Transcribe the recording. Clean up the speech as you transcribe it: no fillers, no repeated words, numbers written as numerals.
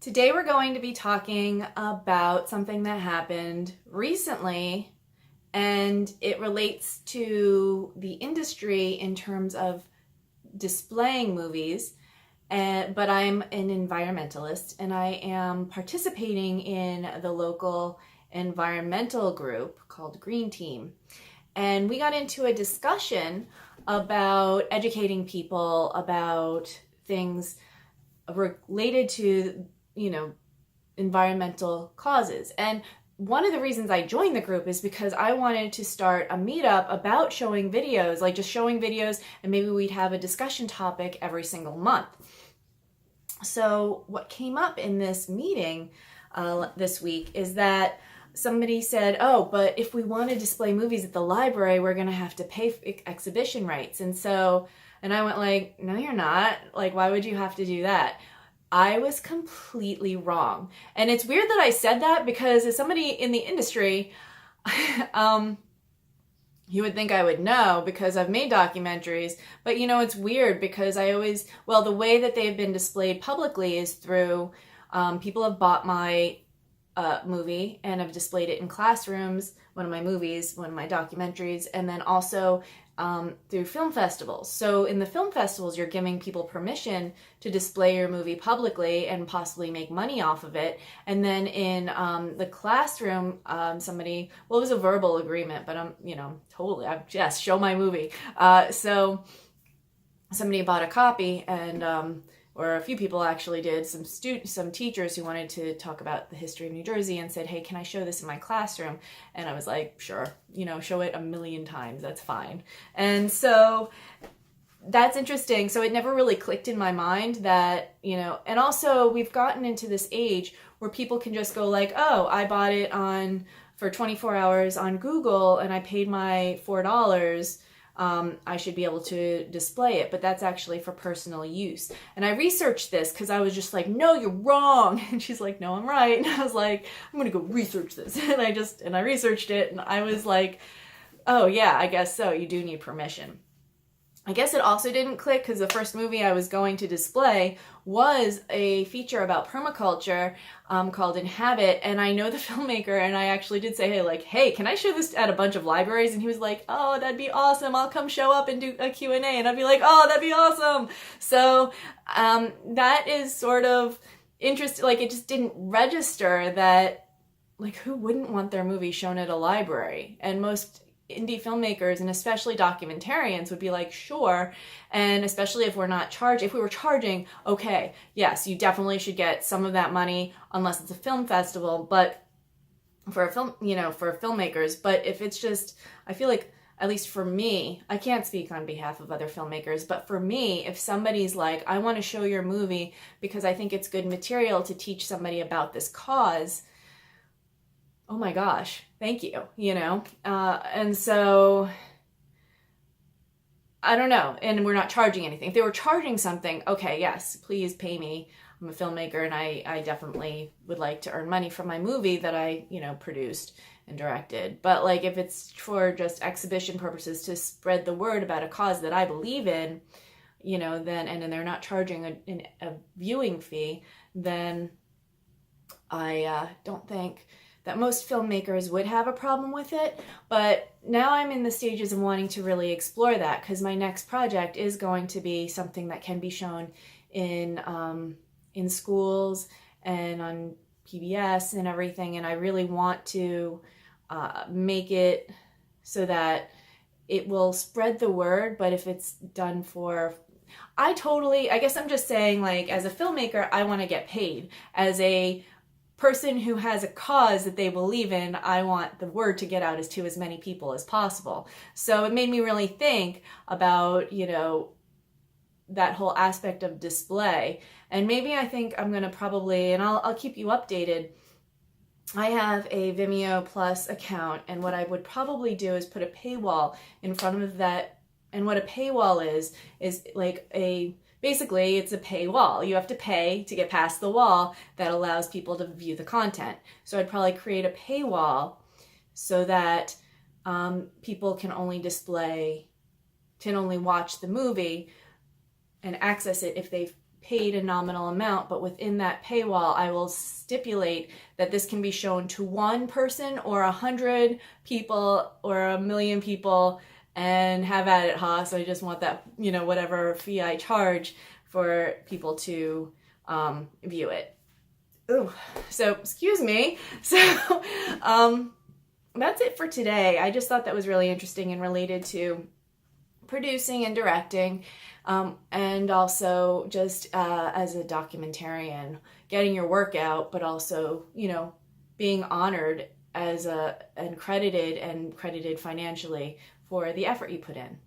Today we're going to be talking about something that happened recently, and it relates to the industry in terms of displaying movies. But I'm an environmentalist, and I am participating in the local environmental group called Green Team. And we got into a discussion about educating people about things related to environmental causes. And one of the reasons I joined the group is because I wanted to start a meetup about showing videos, like just showing videos, and maybe we'd have a discussion topic every single month. So what came up in this meeting this week is that somebody said, oh, but if we want to display movies at the library, we're going to have to pay exhibition rights. And I went like, no, you're not. Like, why would you have to do that? I was completely wrong. And it's weird that I said that because as somebody in the industry, you would think I would know because I've made documentaries. But it's weird because the way that they've been displayed publicly is through people have bought my movie and have displayed it in classrooms, one of my movies, one of my documentaries, and then also through film festivals. So in the film festivals, you're giving people permission to display your movie publicly and possibly make money off of it. And then in the classroom, it was a verbal agreement, but yes, show my movie. So somebody bought a copy and or a few people actually did, some teachers who wanted to talk about the history of New Jersey and said, hey, can I show this in my classroom? And I was like, sure, show it 1,000,000 times, that's fine. And so that's interesting. So it never really clicked in my mind that, and also we've gotten into this age where people can just go like, oh, I bought it for 24 hours on Google and I paid my $4. I should be able to display it, but that's actually for personal use. And I researched this because I was just like, no, you're wrong. And she's like, no, I'm right. And I was like, I'm going to go research this. And I researched it and I was like, oh yeah, I guess so. You do need permission. I guess it also didn't click because the first movie I was going to display was a feature about permaculture called Inhabit, and I know the filmmaker, and I actually did say, hey, can I show this at a bunch of libraries? And he was like, oh, that'd be awesome. I'll come show up and do a Q&A, and I'd be like, oh, that'd be awesome. So that is sort of interesting. Like, it just didn't register that, like, who wouldn't want their movie shown at a library? And most indie filmmakers and especially documentarians would be like, sure. And especially if we were charging, okay, yes, you definitely should get some of that money unless it's a film festival, but for filmmakers. But if it's just, I feel like, at least for me, I can't speak on behalf of other filmmakers, but for me, if somebody's like, I want to show your movie because I think it's good material to teach somebody about this cause, oh my gosh, thank you, and so I don't know, and we're not charging anything. If they were charging something, okay, yes, please pay me. I'm a filmmaker and I definitely would like to earn money from my movie that I, produced and directed. But like if it's for just exhibition purposes to spread the word about a cause that I believe in, then they're not charging a viewing fee, then I don't think that most filmmakers would have a problem with it. But now I'm in the stages of wanting to really explore that because my next project is going to be something that can be shown in schools and on PBS and everything. And I really want to make it so that it will spread the word. But if it's done I guess I'm just saying, like, as a filmmaker, I want to get paid. As a person who has a cause that they believe in, I want the word to get out to as many people as possible. So it made me really think about, that whole aspect of display. And maybe I think I'm going to probably, and I'll keep you updated. I have a Vimeo Plus account, and what I would probably do is put a paywall in front of that. And what a paywall is like basically, it's a paywall. You have to pay to get past the wall that allows people to view the content. So I'd probably create a paywall so that people can only watch the movie and access it if they've paid a nominal amount, but within that paywall, I will stipulate that this can be shown to one person or 100 people or 1,000,000 people, and have at it, huh? So I just want that, whatever fee I charge for people to view it. Ooh, so excuse me. So that's it for today. I just thought that was really interesting and related to producing and directing, and also just as a documentarian, getting your work out, but also, being honored as and credited financially for the effort you put in.